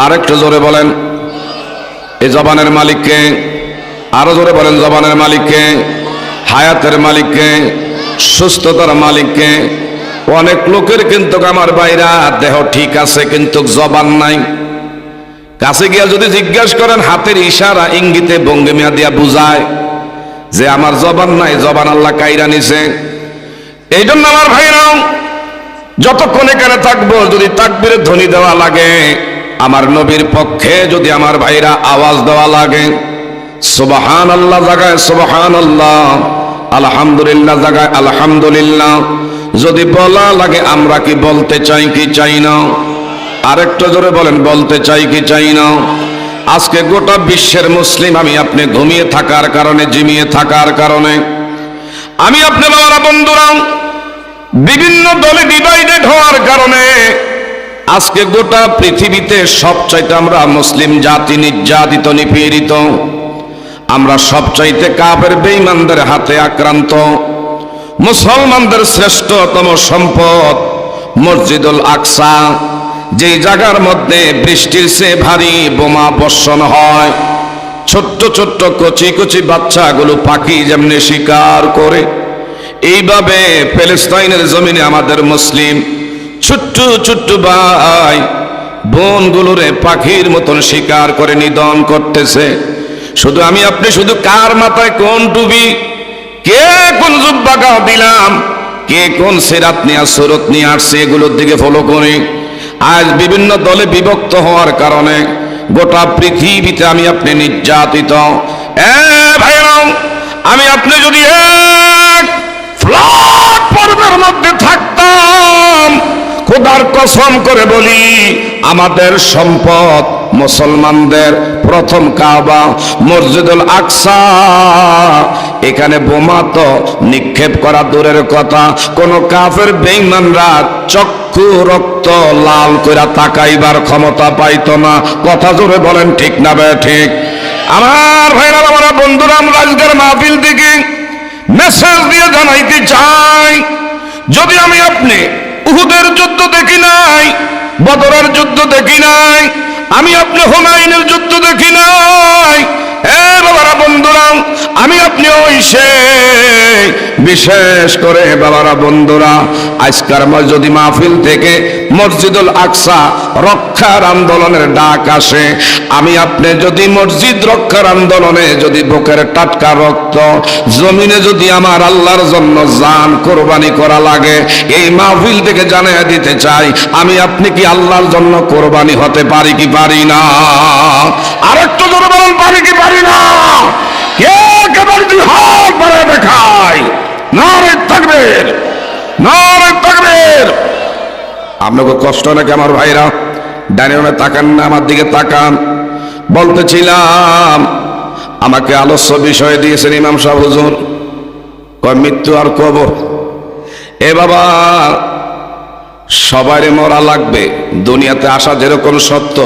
আরেকটু জোরে বলেন, এই জবানের মালিককে। আরো জোরে বলেন, জবানের মালিককে, হায়াতের মালিককে, সুস্থতার মালিককে। অনেক লোকের কিন্তু আমার ভাইরা দেহ ঠিক আছে কিন্তু জবান নাই। কাছে গিয়া যদি জিজ্ঞাসা করেন, হাতের ইশারা ইঙ্গিতে ভঙ্গিমা দিয়া বুঝায় যে আমার জবান নাই, জবান আল্লাহ কাইরা নিছে। এই জন্য আমার ভাইরাও যতক্ষণ এখানে থাকবো, যদি তাকবীরের ধ্বনি দেওয়া লাগে, আমার নবীর পক্ষে যদি আমার ভাইরা আওয়াজ দেওয়া লাগে, সুবহানাল্লাহ জায়গায় সুবহানাল্লাহ, আলহামদুলিল্লাহ জায়গায় আলহামদুলিল্লাহ যদি বলা লাগে, আমরা কি বলতে চাই কি চাই না? আরেকটু জোরে বলেন, বলতে চাই কি চাই না? আজকে গোটা বিশ্বের মুসলিম আমি আপনি ঘুমিয়ে থাকার কারণে, জিমিয়ে থাকার কারণে, আমি আপনি বাবারা বন্ধুরা বিভিন্ন দলে ডিভাইডেড হওয়ার কারণে আজকে গোটা পৃথিবীতে সবচাইতে আমরা মুসলিম জাতি নির্যাতিত, নিপীড়িত। আমরা সবচাইতে কাফের বেঈমানদের হাতে আক্রান্ত। মুসলমানদের শ্রেষ্ঠতম সম্পদ মসজিদুল আকসা, যেই জায়গার মধ্যে বৃষ্টির চেয়ে ভারী বোমা বর্ষণ হয়, ছোট্ট ছোট্ট কচি কচি বাচ্চাগুলো পাখি যেমনি শিকার করে, এইভাবে প্যালেস্টাইনের জমিনে আমাদের মুসলিম ছোট্ট ছোট্ট ভাই বোনগুলোরে পাখির মতন শিকার করে নিধন করতেছে। শুধু আমি আপনি শুধু কার মাথায় কোন টুপি, কে কোন জুব্বা গাও দিলাম, কে কোন সিরাত নিয়ে সুরত নিয়ে আসছে, এগুলোর দিকে ফলো করি। আজ বিভিন্ন দলে বিভক্ত হওয়ার কারণে গোটা পৃথিবীতে আমি আপনি নির্যাতিত। ভাইরা, আমি আপনি যদি এক ফ্ল্যাট পর্বের মধ্যে থাকতাম, খোদার কসম করে বলি, আমাদের সম্পদ মুসলমানদের প্রথম কাবা মসজিদুল আকসা, এখানে বোমা তো নিক্ষেপ করা দূরের কথা, কোন কাফের বেঈমানরা চক্ষু রক্ত লাল করে তাকাইবার ক্ষমতা পাইতো না। কথা জোরে বলেন, ঠিক না বে ঠিক? আমার ভাইরা, আমার বন্ধুরা, আমরা আজকের মাহফিল থেকে মেসেজ দিয়ে জানাইতে চাই, যদি আমি আপনি উহুদের যুদ্ধ দেখি নাই, বদরের যুদ্ধ দেখি নাই, আমি আপনি হুনাইনের যুদ্ধ দেখি নাই, বাবারা বন্ধুরা, আমি আপনি ওই বিশেষ করে বাবারা বন্ধুরা আজকার যদি মাহফিল থেকে মসজিদুল আকসা রক্ষার আন্দোলনের ডাক আসে, আমি আপনি যদি মসজিদ রক্ষার আন্দোলনে যদি বুকের টাটকা রক্ত জমিনে যদি আমার আল্লাহর জন্য জান কোরবানি করা লাগে, এই মাহফিল থেকে জানিয়ে দিতে চাই, আমি আপনি কি আল্লাহর জন্য কোরবানি হতে পারি কি পারি না? আরেকটু জোরে বলুন, পারি কি পারি না? কে কেবল দুই হাত বাড়ায় দেখায়, নারে তাকবীর, নারে তাকবীর। আপনাকে কষ্ট নাকি আমার ভাইরা? ডাইনে তাকান না, আমার দিকে তাকান। বলতেছিলাম, আমাকে আলোচ্য বিষয় দিয়েছেন ইমাম সাহেব হুজুর, কয় মৃত্যু আর কবর। এ বাবা, সবারই মরা লাগবে, দুনিয়াতে আসা যেরকম সত্য,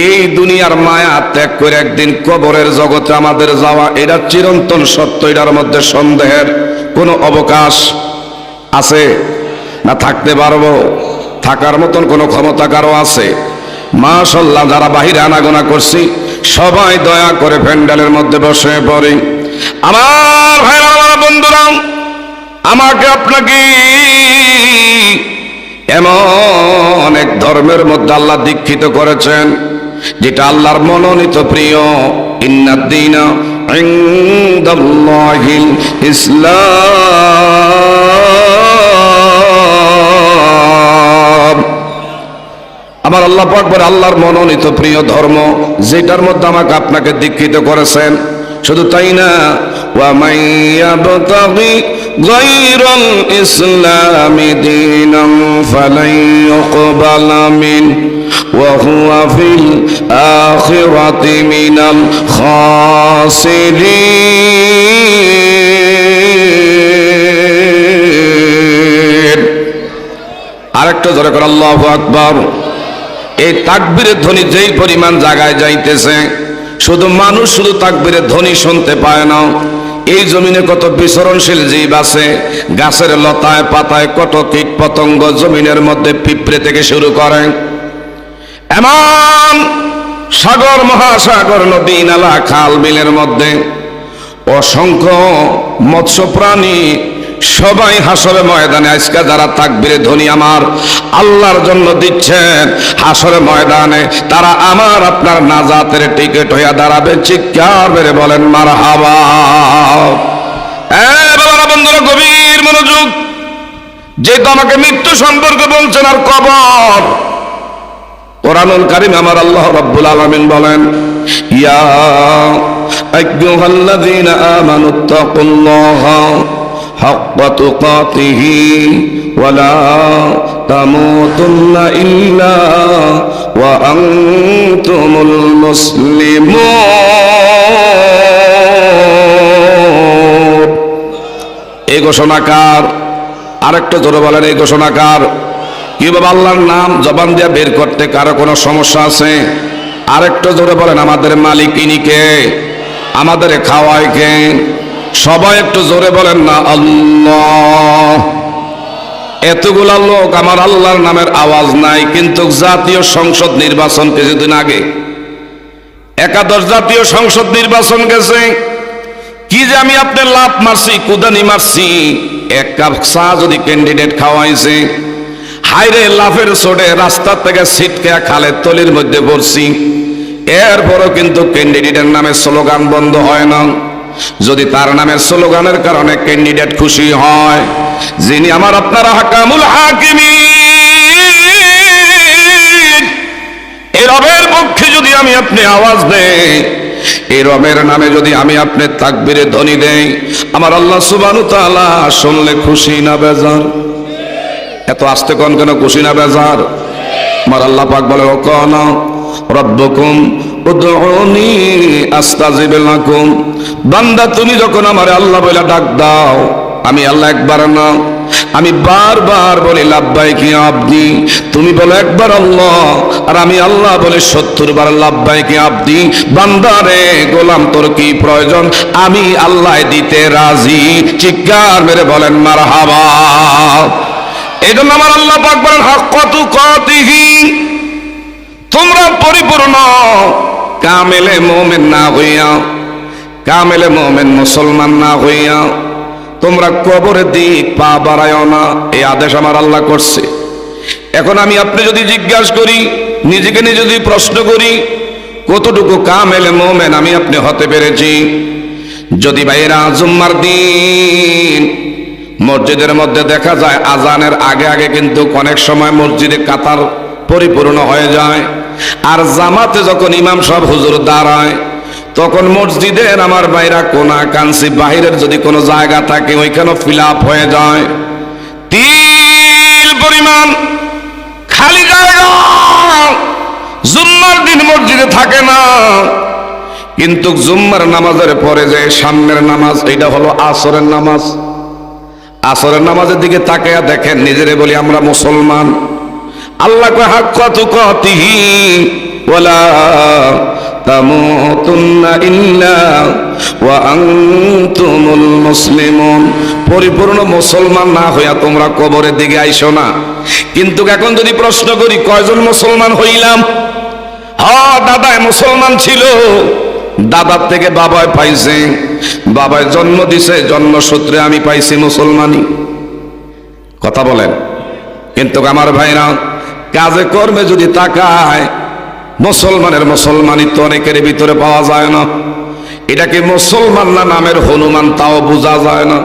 এই দুনিয়ার মায়া ত্যাগ করে একদিন কবরের জগতে আমাদের যাওয়া, এটা চিরন্তন সত্য। এটার মধ্যে সন্দেহের কোনো অবকাশ আছে না? থাকতে পারবো, থাকার মতন কোনো ক্ষমতা কারো আছে? মাশাআল্লাহ, যারা বাহিরে আনাগোনা করছি সবাই দয়া করে প্যান্ডেলের মধ্যে বসে পড়ি। আমার ভাইরা, আমার বন্ধুরা, আমাকে আপনাকে এমন এক ধর্মের মধ্যে আল্লাহ দীক্ষিত করেছেন যেটা আল্লাহর মনোনীত প্রিয়। ইন্নাদ-দীনা ইনদাল্লাহিল ইসলাম। আমার আল্লাহ পাক বলে আল্লাহর মনোনীত প্রিয় ধর্ম, যেটার মধ্যে আমাকে আপনাকে দীক্ষিত করেছেন। শুধু তাই না, ওয়া মান ইয়াবতাগি গায়রাল ইসলামি দীনান ফালান ইউকবালা মিনহু ওয়া হুয়া ফিল আখিরাতি মিনাল খাসিরিন। আরেকটা জোরে করে আল্লাহু আকবার। এই তাকবীরের ধ্বনি যেই পরিমাণ জায়গায় যাইতেছে, শুধু মানুষ শুধু তাকবীরের ধ্বনি শুনতে পায় না, এই জমিনে কত বিচরণশীল জীব আছে, গাছের লতায় পাতায় কত কীট পতঙ্গ, জমিনের মধ্যে পিঁপড়ে থেকে শুরু করে এমন সাগর মহাসাগর নদী নালা খাল বিলের মধ্যে অসংখ্য মৎস্য প্রাণী সবাই হাসরের ময়দানে আজকে যারা তাকবীরে ধ্বনি আমার আল্লাহর জন্য দিচ্ছেন, হাসরের ময়দানে তারা আমার আপনার নাজাতের টিকিট হইয়া দাঁড়াবে। চিৎকার মেরে বলেন মারহাবা। বাবারা, বন্ধুরা, গভীর মনোযোগ। যেহেতু আমাকে মৃত্যু সম্পর্কে বলছেন আর কবর, কোরআনুল কারীম আমার আল্লাহ রাব্বুল আলামিন বলেন, ইয়া আইয়ুহাল্লাযীনা আমানুত্তাকুল্লাহা হাক্কা তুকাতিহি ওয়া লা তামুতুন্না ইল্লা ওয়া আনতুমুল মুসলিমুন। এই ঘোষণাকার, আরেকটা জোরে বলেন, এই ঘোষণাকার কি বাবা? আল্লাহর নাম জবান দিয়ে বের করতে কারো কোনো সমস্যা আছে? আরেকটা জোরে বলেন, আমাদের মালিক ইনি কে? আমাদের খাওয়ায় কে? সবাই একটু জোরে বলেন না আল্লাহ। এতগুলা লোক আমার আল্লাহর নামের আওয়াজ নাই, কিন্তু জাতীয় সংসদ নির্বাচন কিছুদিন আগে, একাদশ জাতীয় সংসদ নির্বাচন গেছে। কি যে আমি আপনার লাভ মারছি, কুদানি মারছি, এক কাপ চা যদি ক্যান্ডিডেট খাওয়াইছে, হাইরে লাফের চোটে রাস্তা থেকে ছিটকে খালের তলির মধ্যে পড়ছি। এরপরও কিন্তু ক্যান্ডিডেটের নামে স্লোগান বন্ধ হয় না। যদি তার নামের স্লোগানের কারণে ক্যান্ডিডেট খুশি হয়, যিনি আমার আপনারা হাকামুল হাকিমিন, এই রবের পক্ষে যদি আমি আপনি আওয়াজ দেই, এই রবের নামে যদি আমি আপনি তাকবীরে ধ্বনি দেই, আমার আল্লাহ সুবহানাহু ওয়া তাআলা শুনলে খুশি না বেজার? এত আস্তে কোন কেন? খুশি না বেজার? আমার আল্লাহ পাক বলে, ওয়াকানা রাব্বুকুম উদউনি আস্তাজিব লাকুম। বান্দা, তুমি যখন আমারে আল্লাহ বলে ডাক দাও, আমি আল্লাহ একবার না, আমি বারবার বলি লাব্বাইক ইয়া আবদি। তুমি বলো একবার আল্লাহ, আর আমি আল্লাহ বলে 70 বার লাব্বাইক ইয়া আবদি। বান্দারে, গোলাম তোর কি প্রয়োজন, আমি আল্লাহ দিতে রাজি। চিৎকার মেরে বলেন মারহাবা। এই জন্য আমার আল্লাহ পাক বলেন, হাক্কা তুকাতিহি, তোমরা পরিপূর্ণ কামেলে মুমিন না হইয়া, কামেলে মুমিন মুসলমান না হইয়া তোমরা কবরের দিক পা বাড়ায়ও না। এই আদেশ আমার আল্লাহ করছে। এখন আমি আপনি যদি জিজ্ঞাসা করি, নিজেকে নিজে যদি প্রশ্ন করি, কতটুকু কামেলে মুমিন আমি আপনি হতে পেরেছি? যদি ভাইরা জুম্মার দিন মসজিদের মধ্যে দেখা যায় আজানের আগে আগে কিন্তু অনেক সময় মসজিদে কাতার পরিপূর্ণ হয়ে যায়, আর জামাতে যখন ইমাম সাহেব হুজুর দাঁড়ায়, তখন মসজিদের আমার বাইরা কোনা কাঞ্চি বাহিরের যদি কোনো জায়গা থাকে, ওইখানে ফিল আপ হয়ে যায়, তিল পরিমাণ খালি জায়গা জুম্মার দিন মসজিদে থাকে না। কিন্তু জুম্মার নামাজের পরে যে সামনের নামাজ, এটা হলো আসরের নামাজ। আসরের নামাজের দিকে তাকায়া দেখেন, নিজেরে বলি আমরা মুসলমান। আল্লাহ কয় হাক্কা তুকাতিহি ওয়ালা তামুতুন্না ইল্লা ওয়া আনতুমুল মুসলিমুন। পরিপূর্ণ মুসলমান না হইয়া তোমরা কবরের দিকে আইসো না। কিন্তু এখন যদি প্রশ্ন করি, কয়জন মুসলমান হইলাম? দাদায় মুসলমান ছিল, দাদার থেকে বাবায় পাইছে, বাবায় জন্ম দিছে, জন্মসূত্রে আমি পাইছি মুসলমানি। কথা বলেন। কিন্তু আমার ভাইরা, কাজে কর্মে যদি তাকায়, মুসলমানের মুসলমানিত্ব অনেকের ভিতরে পাওয়া যায় না। এটাকে মুসলমান না নামের হনুমান, তাও বোঝা যায় না।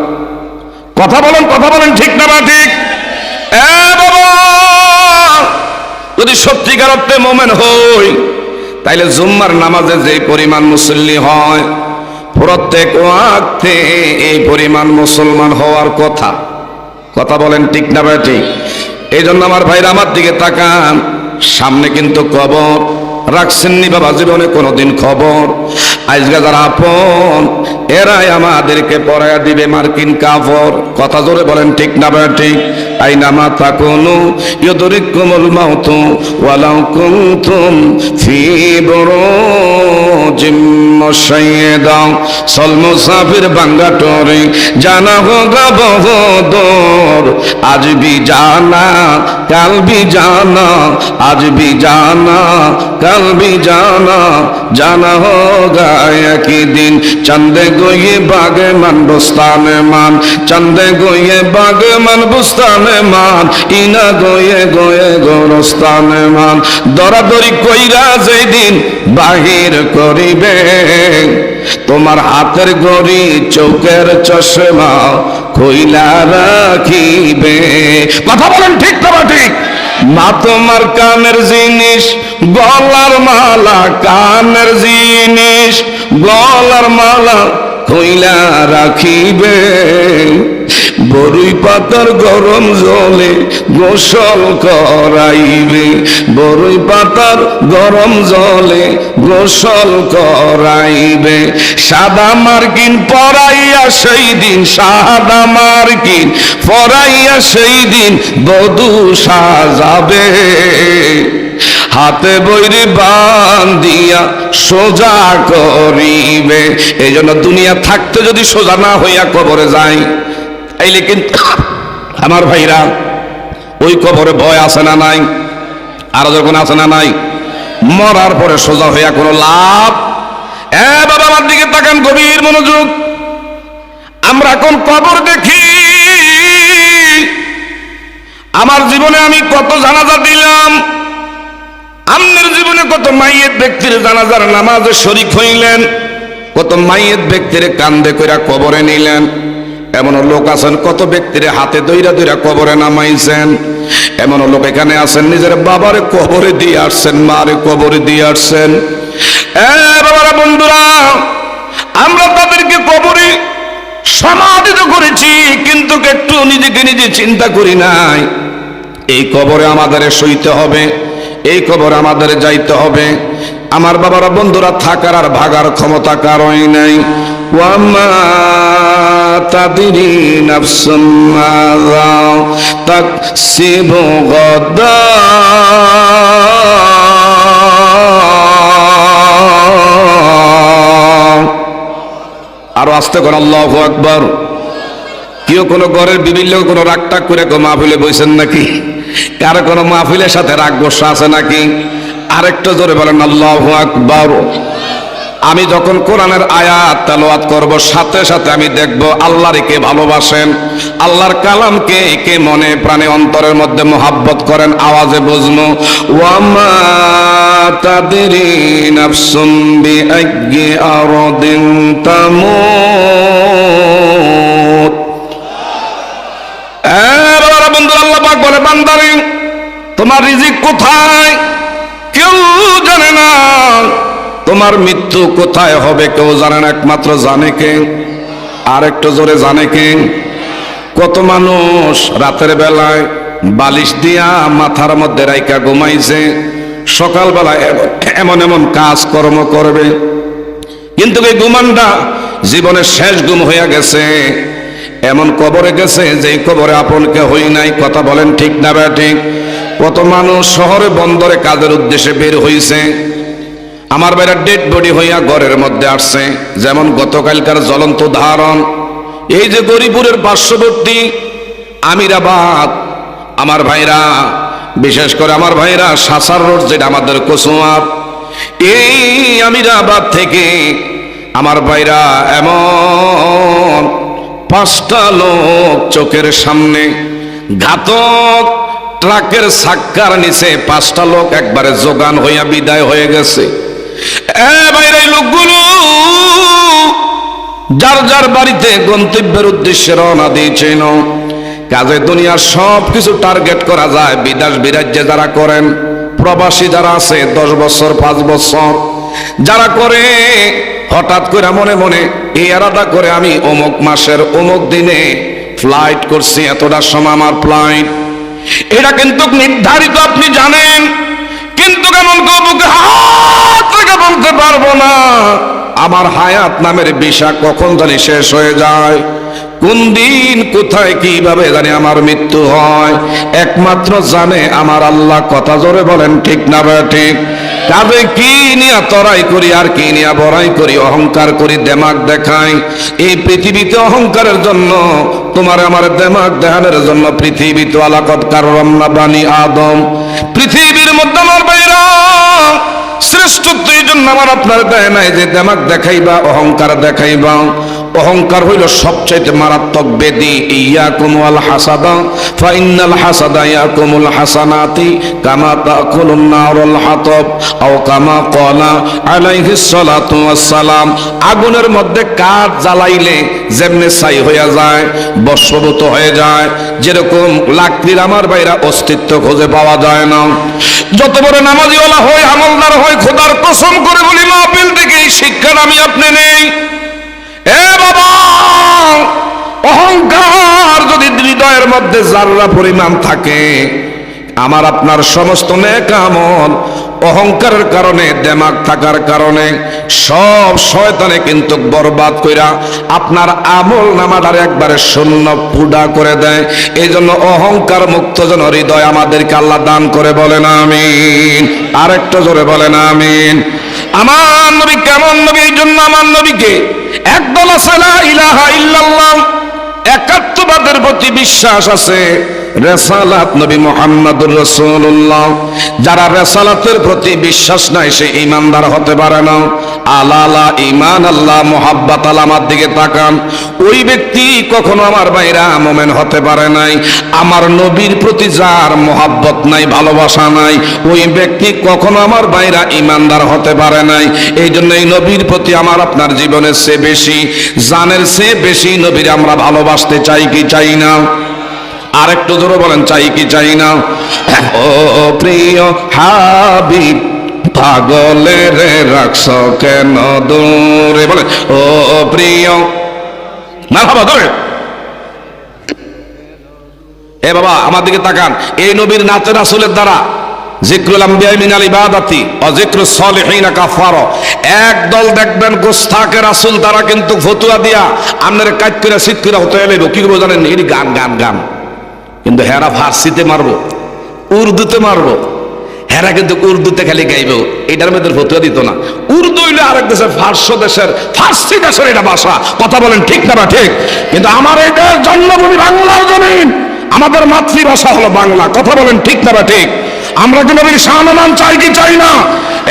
কথা বলেন, কথা বলেন, ঠিক না বা ঠিক? বাবা, যদি সত্যিকার অর্থে মোমেন হই, তাইলে জুম্মার নামাজে যে পরিমাণ মুসল্লি হয়, প্রত্যেক ওয়াক্তে এই পরিমাণ মুসলমান হওয়ার কথা। কথা বলেন, ঠিক না বা ঠিক? এই জন্য আমার ভাইরা আমার দিকে তাকান, সামনে কিন্তু কবর। রাখছেননি বাবা জীবনে কোনোদিন খবর? আজকে যারা আপন এরাই আমাদেরকে পরায়া দিবে মার্কিন কাপড়। কথা জোরে বলেন ঠিক না ঠিক? আইনামা তাকুনু ইউদরিকুমুল মাউতু ওয়ালাউ কুনতুম ফি বুরুজিম মুশাইয়্যাদা। চল মুসাফির বাঙ্গা টোরে জানা হোগা বহুদূর, আজ ভি জানা কাল ভি জানা, আজ ভি জানা কাল ভি জানা, জানা হোগা একই দিন। চন্দে গোয়ে বাগে মান বুস্তানে মান, চন্দে গোয়ে বাগে মান বুস্তানে মান, ইনা গোয়ে গোয়ে গোরস্তানে মান। দরাদরি কইরা যেদিন বাহির করিবে, তোমার হাতের ঘড়ি চোখের চশমা কইলা রাখিবে। কথা বলেন ঠিক না ঠিক? মা তোমার কানের জিনিস, গলার মালা কানের জিনিস, গলার মালা কইলা রাখিবে। বরুই পাতার গরম জলে গোসল করাইবে, বরুই পাতার গরম জলে গোসল করাইবে। সাদা মার্কিন পরাইয়া সেই দিন, সাদা মার্কিন পরাইয়া সেই দিন বধূ সাজাবে। হাতে বৈরি বান্ধিয়া সোজা করিবে। এই জন্য দুনিয়া থাকতে যদি সোজা না হইয়া কবরে যায়, তাইলে কিন্তু আমার ভাইরা ওই কবরে ভয় আছে না নাই? আর যখন আছে না নাই? মরার পরে সোজা হইয়া কোনো লাভ? বাবা আমার দিকে তাকান, গভীর মনোযোগ। আমরা এখন কবর দেখি। আমার জীবনে আমি কত জানাজা দিলাম, আপনার জীবনে কত মাইয়েত ব্যক্তির জানাজার নামাজে শরীক হইলেন, কত মাইয়েত ব্যক্তির কান্দে কইরা কবরে নিলেন। এমন লোক আছেন কত ব্যক্তির হাতে দইরা দইরা কবরে নামাইছেন। এমন লোক এখানে আছেন নিজের বাবারে কবরে দিয়ে আসছেন, মারে কবরে দিয়ে আসছেন। বাবারা বন্ধুরা, আমরা তাদেরকে কবরে সমাধিত করেছি, কিন্তু একটু নিজেকে নিজে চিন্তা করি নাই এই কবরে আমাদের সইতে হবে, এই কবরে আমাদের যাইতে হবে। আমার বাবারা বন্ধুরা, থাকার আর ভাগার ক্ষমতা কারোই নাই। ওয়ামা তাদরি নাফসুম মাযা তাকসিবু গাদা। আরো আস্তে করে আল্লাহু আকবার। কেউ কোনো ঘরের বিভিন্ন কোনো রাগটাগ করে মাহফিলে বইছেন নাকি? কারো কোনো মাহফিলের সাথে রাগ গোসা আছে নাকি? আরেকটা জোরে বলেন আল্লাহু আকবার। আমি যখন কোরআনের আয়াত তেলাওয়াত করব, সাথে সাথে আমি দেখব আল্লাহর কে ভালোবাসেন, আল্লাহর কালামকে কে মনে প্রাণে অন্তরের মধ্যে মোহাব্বত করেন। আওয়াজে বুঝনো, ওয়ামা তাদরি নাফসুম বিআইয়ি আরদিন তামুত। বন্ধু, আল্লাহ পাক বলে, বান্দারে তোমার রিজিক কোথায় কেউ জানে না, তোমার মৃত্যু কোথায় হবে কেউ জানে না, একমাত্র জানে কে? আর একটু জোরে জানে কে? কত মানুষ রাতের বেলায় বালিশ দিয়া মাথার মধ্যে রাইকা ঘুমাইছে, সকালবেলা এমন এমন কাজ কর্ম করবে, কিন্তু এই ঘুমানটা জীবনের শেষ ঘুম হইয়া গেছে। এমন কবরে গেছে যে কবরে আপনকে হই নাই। কথা বলেন ঠিক না ঠিক? কত মানুষ শহরে বন্দরে কাজের উদ্দেশ্যে বের হইছে, আমার বাইরে ডেড বডি হইয়া ঘরের মধ্যে আসছে। যেমন গতকালকার জ্বলন্ত উদাহরণ, এই যে গরিপুরের পার্শ্ববর্তী আমিরাবাদ, আমার ভাইরা, বিশেষ করে আমার ভাইরা সাসার রোড, যেটা আমাদের কসুয়ার, এই আমিরাবাদ থেকে আমার ভাইরা এমন 5টা লোক চোখের সামনে ঘাতক ট্রাকের চাক্কার নিচে 5টা লোক একবারে জোগান হইয়া বিদায় হয়ে গেছে। ভাইরা, এই লোকগুলো যার যার বাড়িতে গন্তব্যের উদ্দেশ্যে রওনা দিয়েছেন। কাজে দুনিয়ার সব কিছু টার্গেট করা যায়। বিদেশ বিরাজ্যে যারা করেন, প্রবাসী যারা আছে 10 বছর 5 বছর যারা করে, হঠাৎ করে মনে মনে এই এরাদা করে আমি অমুক মাসের অমুক দিনে ফ্লাইট করছি, এতটার সময় আমার ফ্লাইট, এটা কিন্তু নির্ধারিত, আপনি জানেন। কিন্তু কেমন বুকে আমার হায়াত নামের বিষা কখন জানি শেষ হয়ে যায়, কোন দিন কোথায় কিভাবে জানি আমার মৃত্যু হয়, একমাত্র জানে আমার আল্লাহ। কথা জোরে বলেন ঠিক না ঠিক? কাজে কি নিয়ে তরাই করি আর কি নিয়ে বড়াই করি, অহংকার করি, দেমাগ দেখাই। এই পৃথিবীতে অহংকারের জন্য, তোমার আমার দেমাগ দেখানোর জন্য পৃথিবীতে আলাকত কাররামনা বানি আদম, পৃথিবীর মধ্যে আমার বাইরা শ্রেষ্ঠত্ব এই জন্য আমার আপনার দেয় নাই যে দেমাগ দেখাইবা, অহংকার দেখাইবা। অহংকার হইল সবচাইতে মারাত্মক বেদি। ইয়াকুম ওয়াল হাসাদা ফাইন্নাল হাসাদা ইয়াকুমুল হাসানাতি কামা তাকুলুন নারুল হাতাব আও কামা ক্বালা আলাইহিস সালাতু ওয়াস সালাম। আগুনের মধ্যে কাঠ জ্বালাইলে যেমনে ছাই হয়ে যায়, ভস্মীভূত হয়ে যায়, যেরকম লাকড়ির আমার বাইরা অস্তিত্ব খুঁজে পাওয়া যায় না। যত বড় নামাজিওয়ালা হয়, আমলদার হয়, খোদার কসম করে বলি মাহফিল থেকে এই শিক্ষার আমি আপনি নেই। এ বাবা, অহংকার যদি হৃদয়ের মধ্যে যাররা পরিমাণ থাকে, আমার আপনার সমস্ত নেক আমল অহংকারের কারণে, দেমাগ থাকার কারণে সব শয়তানে কিন্তু বরবাদ কইরা আপনার আমল নামাটার একবারে শূন্য পুডা করে দেয়। এই জন্য অহংকার মুক্ত যেন হৃদয় আমাদেরকে আল্লাহ দান করে, বলেন আমিন। আরেকটা জোরে বলেন আমিন। আমার নবী কেমন নবী? এই জন্য আমার নবীকে একদল আছে লা ইলাহা ইল্লাল্লাহ, একাত্মবাদের প্রতি বিশ্বাস আছে, রেসালাত নবী মুহাম্মদুর রাসূলুল্লাহ। যারা রেসালাতের প্রতি বিশ্বাস নাই সে ঈমানদার হতে পারে না। আলালা ঈমান আল্লাহ মুহাব্বাত আল্লাহ, আমার দিকে তাকান, ওই ব্যক্তি কখনো আমার বাইরা মুমিন হতে পারে নাই। আমার নবীর প্রতি যার মুহাব্বত নাই, ভালোবাসা নাই, ওই ব্যক্তি কখনো আমার বাইরা ঈমানদার হতে পারে নাই। এই জন্য এই নবীর প্রতি আমার আপনার জীবনের চেয়ে বেশি, জানের চেয়ে বেশি নবীর আমরা ভালোবাসতে চাই কি চাই না? আরেকটু জোরে বলেন, চাই কি চাই না? ও প্রিয় হাবিব, পাগলের রাখছ কেন দূরে? বলে ও প্রিয়, না বাবা ধরে। এ বাবা আমার দিকে তাকান, এই নবীর নাতে রাসূলের দ্বারা যিকরুল আম্বিয়া মিনাল ইবাদাতি ওয়া যিকরুস সালিহিন কাফারা। একদল দেখবেন গোস্তাকে রাসূল, তারা কিন্তু ফতুয়া দিয়া আপনার কাট করে সিট করে হতে এলেব। কি করবো জানেন? এই গান গান গান, কিন্তু হেরা ফার্সিতে মারবো, উর্দুতে মারবো, হেরা কিন্তু উর্দুতে খালি গাইব। এটার মধ্যে ফতুয়া দিত না। উর্দু হইলে আরেক দেশের, ফার্সি দেশের, ফার্সি দেশের এটা ভাষা। কথা বলেন ঠিক না বা ঠিক? কিন্তু আমার এটা জন্মভূমি বাংলার জমিন, আমাদের মাতৃভাষা হলো বাংলা। কথা বলেন ঠিক না বা ঠিক? আমরা কি নবীর সম্মান চাই কি চাই না?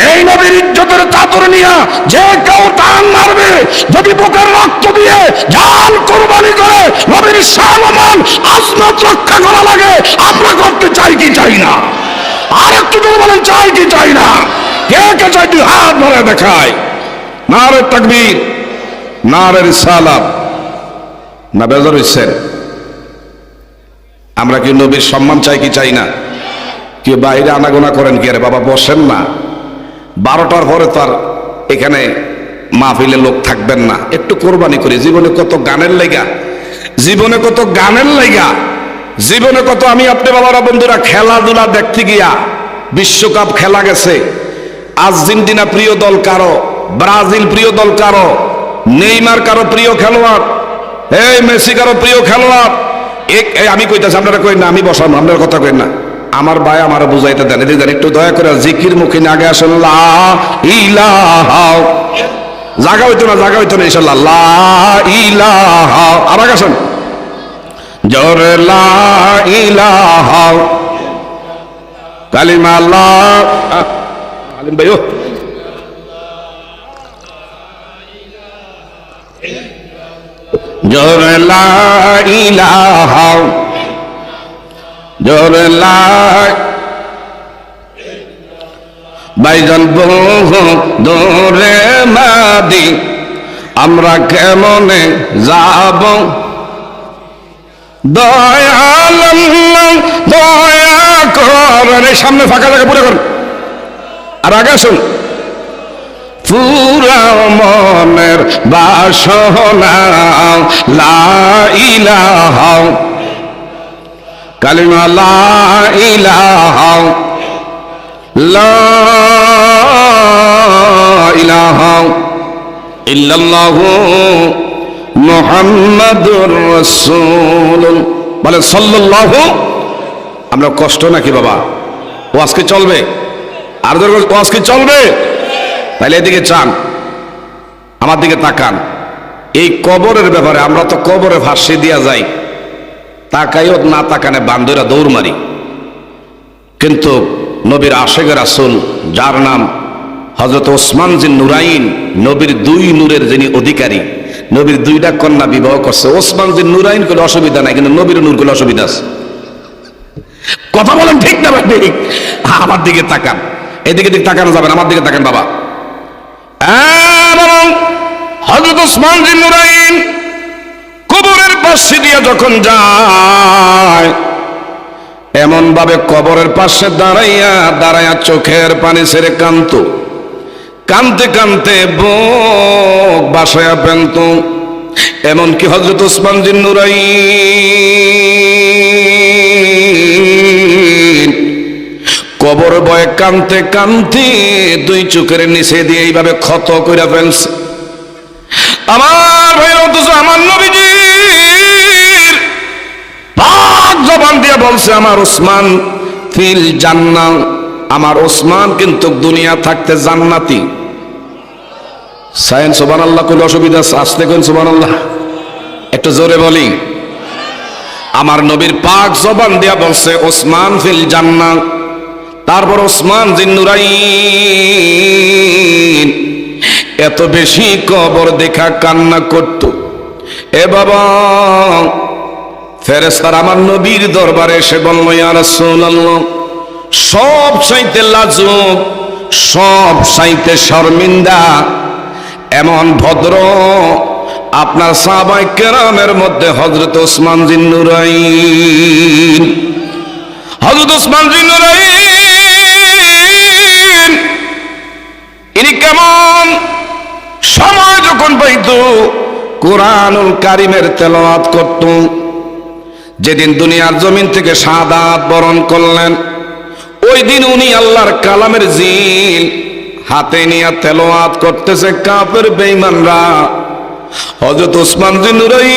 এই নবীর ইজ্জতের চাদর নিয়ে যে কেউ টান মারবে, যদি বুকের রক্ত দিয়ে জান কুরবানি করে নবীর সম্মান আজমত রক্ষা করা লাগে, আমরা করতে চাই কি চাই না? আর একটু যদি বলেন চাই কি চাই না? কে কে চাই? তুই হাত ধরে দেখায়। নারে তাকবীর, নারে রিসালাত। না বেজার হইছেন? আমরা কি নবীর সম্মান চাই কি চাই না? কেউ বাইরে আনাগোনা করেন কি? আরে বাবা বসেন না, 12টার পরে তো আর এখানে মাহফিলে লোক থাকবেন না। একটু কোরবানি করি। জীবনে কত গানের লেগা, জীবনে কত গানের লেগা, জীবনে কত আমি আপনি বাবারা বন্ধুরা খেলাধুলা দেখতে গিয়া বিশ্বকাপ খেলা গেছে। আর্জেন্টিনা প্রিয় দল কারো, ব্রাজিল প্রিয় দল কারো, নেইমার কারো প্রিয় খেলোয়াড়, এই মেসি কারো প্রিয় খেলোয়াড়। আমি কইতাছি, আপনারা কই না, আমি বসাম, আপনার কথা কই না। আমার ভাই আমার বুঝাইতে দেন, এদিকে একটু দয়া করে জিকির মুখে আগে আসেন। লা ইলাহা, জাগা হইতো না, জাগা হইতো না, ইনশাআল্লাহ লা ইলাহা। আবার আসেন জোরে লা ইলাহা, কালিমা লা। আলিম ভাইও জোরে লা ইলাহা, জোরে লা। ভাইজান বহু দূরে মাদি, আমরা কেমনে যাব? দয়াল আল্লাহ দয়া করেন। এই সামনে ফাঁকা জায়গা পুরো করুন, আর আগে আসুন। পুরা মনের বাসনা লা ইলাহা, কালিমা লা ইলাহা, লা ইলাহা ইল্লাল্লাহু মুহাম্মাদুর রাসূলুল্লাহ। বলে সাল্লাল্লাহু। আমরা কষ্ট নাকি বাবা? ও আজকে চলবে? আর ও আজকে চলবে? তাহলে এদিকে চান, আমার দিকে তাকান। এই কবরের ব্যাপারে আমরা তো কবরে ভাসিয়ে দিয়া যাই, তাকাইও না, তাকানে বান্দরা দৌড় মারি। কিন্তু নবীর আশেকের রাসূল যার নাম হযরত ওসমান জিন নুরাইন, নবীর দুই নূরের যিনি অধিকারী, নবীর দুইটা কন্যা বিবাহ করছে। ওসমান জিন নুরাইন করলে অসুবিধা নাই, কিন্তু নবীর নূর করলে অসুবিধা আছে। কথা বলেন ঠিক না ভাই? ঠিক। আমার দিকে তাকান, এদিকে দিকে তাকানো যাবে না, আমার দিকে তাকান বাবা। হযরত ওসমান জিন নুরাইন কবরের পাশে দিয়ে যখন যায়, এমন ভাবে কবরের পাশে দাঁড়াইয়া চোখের পানি ছেড়ে কাঁদতো, কানতে কানতে বুক বাসায়া পেনত। এমনকি হযরত ওসমান জিন নুরাইন কবর বয়ে কানতে কানতে দুই চোখের নিচে দিয়ে এইভাবে ক্ষত কইরা ফেলছে। আমার ভাই, অথচ আমার নবীজির পাক জবান দিয়ে বলছে, আমার ওসমান ফিল জান্নাহ, আমার ওসমান কিন্তু দুনিয়া থাকতে জান্নাতি। সায়েন সুবহানাল্লাহ কইলে অসুবিধা আছে? আসতে কইন সুবহানাল্লাহ, একটু জোরে বলি। আমার নবীর পাক জবান দিয়া বলছে ওসমান ফিল জান্নাহ। তারপর ওসমান জিন নুরাইন এত বেশি কবর দেখা কান্না করত। এ বাবা, ফেরেশতারা আমার নবীর দরবারে এসে বলল, ইয়া রাসূলুল্লাহ, সব চাইতে লাজুক, সব চাইতে শর্মিন্দা এমন ভদ্র আপনার সাহাবায়ে কেরামের মধ্যে হযরত ওসমান জিন নুরাইন। হযরত ওসমান জিন নুরাইন ইনি কেমন সময় যখন পাইত কুরআনুল কারীমের তেলাওয়াত করত। যেদিন দুনিয়ার জমিন থেকে শাহাদাত বরণ করলেন, ওই দিন উনি আল্লাহর কালামের জিল হাতে নিয়ে তেলাওয়াত করতেছে। কাফের বেঈমানরা হযরত ওসমান জিন নুরাইন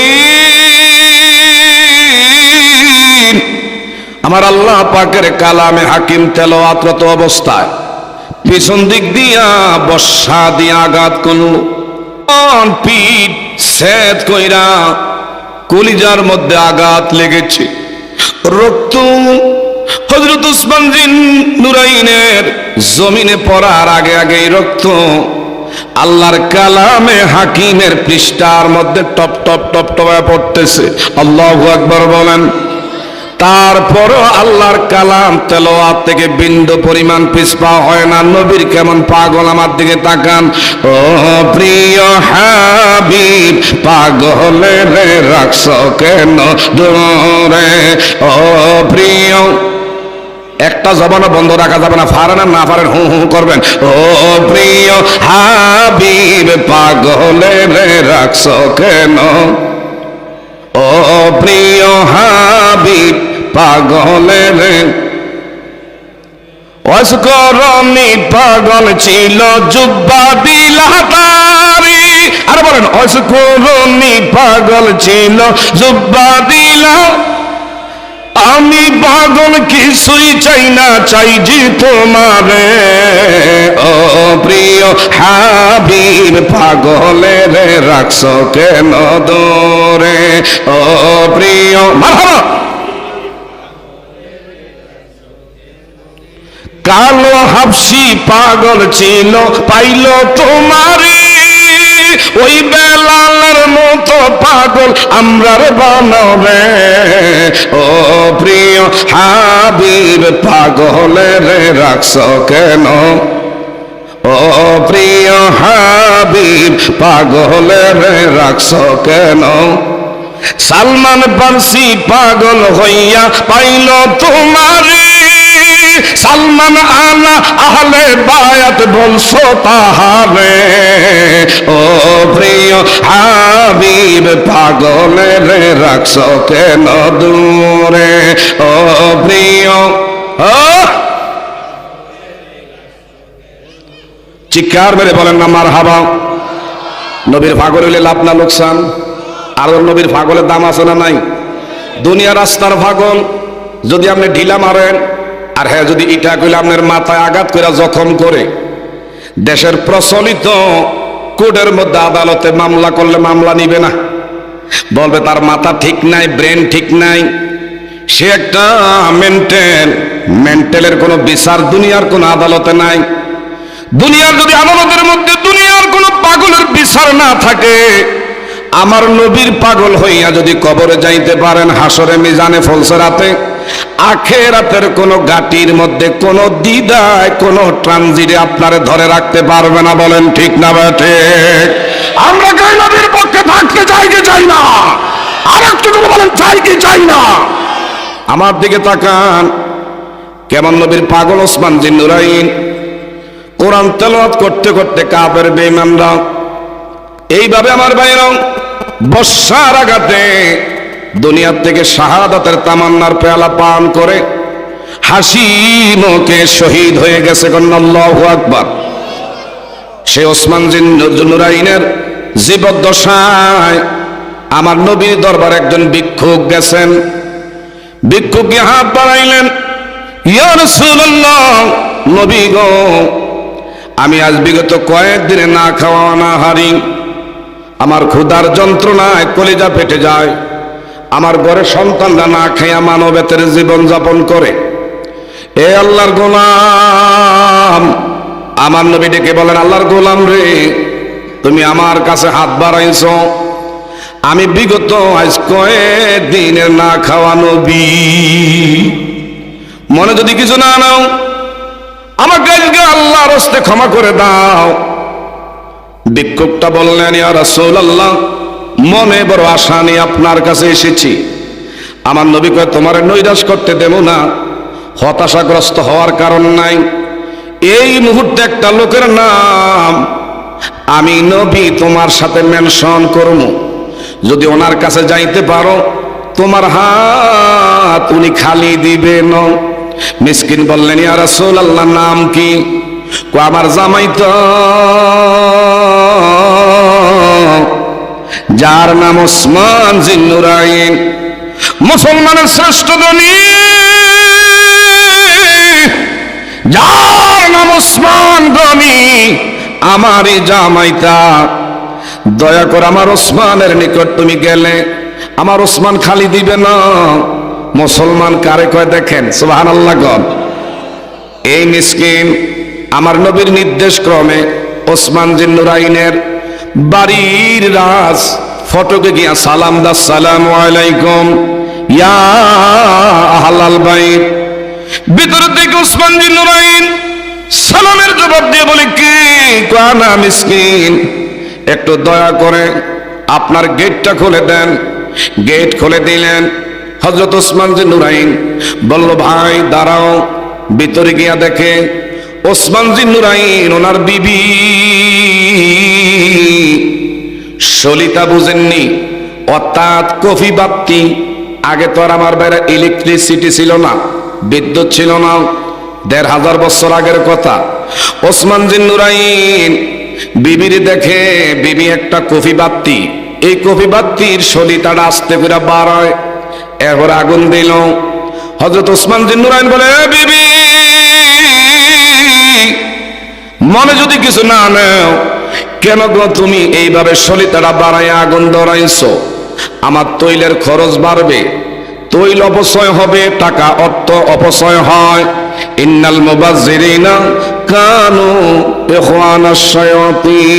আমার আল্লাহ পাকের কালামে হাকিম তেলাওয়াতরত অবস্থায় পিছন দিক দিয়া বর্ষা দিয়ে আঘাত করল, পিঠ ছেদ কইরা কলিজার মধ্যে আঘাত লেগেছে। রক্ত হযরত ওসমান জিন নুরাইনের জমিনে পড়ার আগে আগে রক্ত আল্লাহর কালামে হাকিমের পৃষ্ঠার মধ্যে টপ টপ টপ টপ পড়তেছে। আল্লাহু আকবার বলেন। তারপরও আল্লাহর কালাম তেলাওয়াত থেকে বিন্দু পরিমাণ পিছপা হয় না। নবীর কেমন পাগল, আমার দিকে তাকান। ও প্রিয় হাবিব, পাগলে রে রাখছো কেন দূরে? ও প্রিয়, একটা জবানও বন্ধ রাখা যাবে না, পারেন না পারেন হু হু করবেন। ও প্রিয় হাবিব, পাগলে রে রাখছো কেন? ও প্রিয় হাবিব, পাগলে রে অসকরণী পাগল ছিল জুব্বা দিলাতারি। আর বলেন, অসকরণী পাগল ছিল জুব্বা দিলা। আমি পাগল কিছুই চাই না, চাই যে তোমারে। ও প্রিয় হাবিব, পাগলে রে রাখছো কেন দূরে? ও প্রিয়, মারহাবা। কালো হাবশি পাগল ছিল, পাইল তোমারে। ওই বেলালের মতো পাগল আমরার বানাবে। ও প্রিয় হাবিব, পাগলে রে রাখছো কেন? ও প্রিয় হাবিব, পাগলে রে রাখছো কেন? সালমান ফার্সি পাগল হইয়া পাইল তোমারে। সালমান আলা আহলে বায়াত বলছো তাহারে। ও প্রিয় হাবিব, পাগলে রে রাখছো কেন দূরে? ও প্রিয়, চিৎকার মেরে বলেন না মারহাবা। নবীর পাগল হইলে লাভ না লোকসান? আর নবীর পাগলের দাম আছে না নাই? দুনিয়া রাস্তার পাগল যদি আপনি ঢিলা মারেন, আর হ্যাঁ যদি ইটা কইলে আপনার মাথায় আঘাত করে জখম করে, দেশের প্রচলিত কোর্টের মধ্যে আদালতে মামলা করলে মামলা নিবে না, বলবে তার মাথা ঠিক নাই, ব্রেন ঠিক নাই, সে একটা মেন্টালের কোনো বিচার দুনিয়ার কোনো আদালতে নাই। দুনিয়ার যদি আদালতের মধ্যে দুনিয়ার কোনো পাগলের বিচার না থাকে, আমার নবীর পাগল হইয়া যদি কবরে যাইতে পারেন, হাসরে মিজানে ফলসরাতে আখেরাতের কোন গাটির মধ্যে কোন দ্বিধায় কোন ট্রানজিটে আপনারে ধরে রাখতে পারবে না। বলেন ঠিক না বেঠে? আমরা কি নবীর পক্ষে থাকতে চাই কি চাই না? আর একটু যদি বলেন চাই কি চাই না? আমার দিকে তাকান, কেমন নবীর পাগল ওসমান জিন্নুরাইন। কোরআন তেলাওয়াত করতে করতে কাফের বেঈমানরা এইভাবে আমার ভাইরা বর্ষার আঘাতে দুনিয়ার থেকে শাহাদাতের তামান্নার পেয়ালা পান করে হাসি মুখে শহীদ হয়ে গেছে। আল্লাহু আকবার। সে ওসমান জিন্নুরাইনের জীবদ্দশায় আমার নবীর দরবার একজন ভিক্ষুক গেছেন। ভিক্ষুক গিয়ে হাত বাড়াইলেন, ইয়া রাসূলুল্লাহ, নবী গো, আমি আজ বিগত কয়েকদিনে না খাওয়া না হারি, আমার ক্ষুধার যন্ত্রণায় কলিজা ফেটে যায়, আমার ঘরে সন্তানরা না খাইয়া মানবেতর জীবন যাপন করে। এ আল্লাহর গোলাম, আমার নবী ডেকে বলেন, আল্লাহর গোলাম রে, তুমি আমার কাছে হাত বাড়াইছো, আমি বিগত আজ কয়েকদিনের না খাওয়া নবী, মনে যদি কিছু না নাও, আমাকে আজকে আল্লাহর হস্তে ক্ষমা করে দাও। ভিক্ষুকটা বললেন, ইয়া রাসূলুল্লাহ, মনে বড় আশা নিয়ে আপনার কাছে এসেছি। আমার নবী কয়, তোমার নৈরাশ করতে দেব না, হতাশাগ্রস্ত হওয়ার কারণ নাই। এই মুহূর্তে একটা লোকের নাম আমি নবী তোমার সাথে মেনশন করব, যদি ওনার কাছে যাইতে পারো তোমার হাত উনি খালি দিবেন। মিসকিন বললেন, ইয়া রাসূলুল্লাহ, নাম কি? আমার জামাই তো, যার নাম ওসমান জিন্নুরাইন, মুসলমানের শ্রেষ্ঠ ধনী, যার নাম ওসমান গনি, আমারই জামাইতা। দয়া করে আমার ওসমানের নিকট তুমি গেলে আমার ওসমান খালি দিবে না। মুসলমান কারে কয় দেখেন, সুবহানাল্লাহ গণ। এই মিসকিন আমার নবীর নির্দেশ ক্রমে ওসমান জিন্নুরাইনের বাড়ির রাজ ফটকে গিয়া সালাম দা, আসসালামু আলাইকুম ইয়া আহলাল বাইত। ভিতর থেকে ওসমান জিন্নুরাইন সালামের জবাব দিয়ে বলে, কি কানা মিসকিন, একটু দয়া করে আপনার গেটটা খুলে দেন। গেট খুলে দিলেন। হযরত ওসমান জিন্নুরাইন বলল, ভাই দাঁড়াও। ভিতরে গিয়া দেখে ওসমান জিন্নুরাইন ওনার বিবি সলিতা, বুঝেননি, অর্থাৎ কফি বাতি। আগে তো আর আমার বাইরে ইলেকট্রিসিটি ছিল না, বিদ্যুৎ ছিল না, ১৫০০ বছর আগের কথা। ওসমান জিন্নুরাইন বিবির দেখে, বিবি একটা কফি বাতি, এই কফি বাতির সলিতাটা আস্তে করে বার হয়, এরপর আগুন দিল। হযরত ওসমান জিন্নুরাইন বলে, বিবি, মনে যদি কিছু না নাও, কেন গো তুমি এইভাবে সলিতাটা বাড়ায় আগুন ধরাইছো? আমার তৈলের খরচ বাড়বে, তৈল অপচয় হবে, টাকা অর্থ অপচয় হয়। ইন্নাল মুবাজ্জিরিনা কানু ইখওয়ানাশ শায়াতিন।